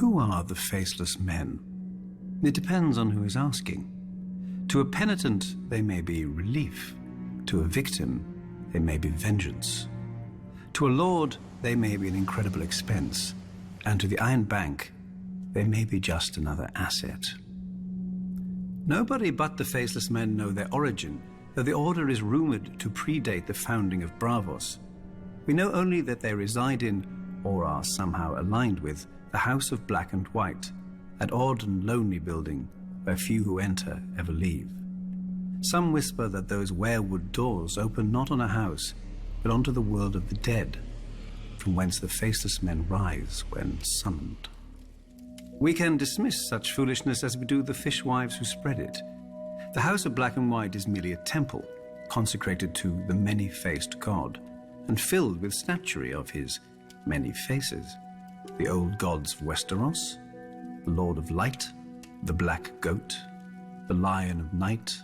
Who are the faceless men? It depends on who is asking. To a penitent, they may be relief. To a victim, they may be vengeance. To a lord, they may be an incredible expense. And to the Iron Bank, they may be just another asset. Nobody but the faceless men know their origin, though the order is rumoured to predate the founding of Bravos. We know only that they reside in, or are somehow aligned with, the House of Black and White, that odd and lonely building where few who enter ever leave. Some whisper that those werewood doors open not on a house, but onto the world of the dead, from whence the faceless men rise when summoned. We can dismiss such foolishness as we do the fishwives who spread it. The House of Black and White is merely a temple, consecrated to the many-faced god, and filled with statuary of his many faces. The old gods of Westeros, the Lord of Light, the Black Goat, the Lion of Night,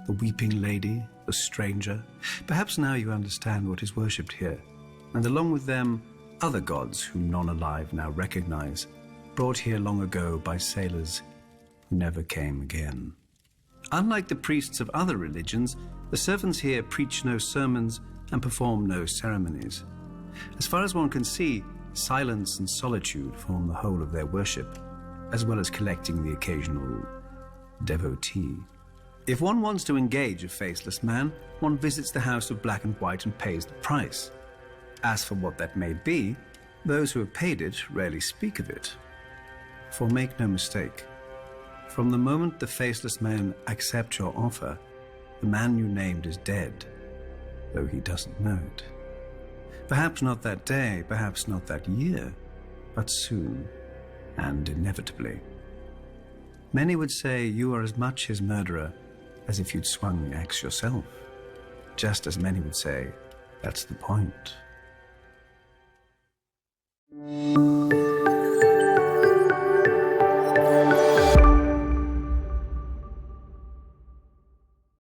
the Weeping Lady, the Stranger. Perhaps now you understand what is worshipped here, and along with them, other gods whom none alive now recognize, brought here long ago by sailors who never came again. Unlike the priests of other religions, the servants here preach no sermons and perform no ceremonies. As far as one can see, silence and solitude form the whole of their worship, as well as collecting the occasional devotee. If one wants to engage a faceless man, one visits the House of Black and White and pays the price. As for what that may be, those who have paid it rarely speak of it. For make no mistake, from the moment the faceless man accepts your offer, the man you named is dead, though he doesn't know it. Perhaps not that day, perhaps not that year, but soon and inevitably. Many would say you are as much his murderer as if you'd swung the axe yourself. Just as many would say, that's the point.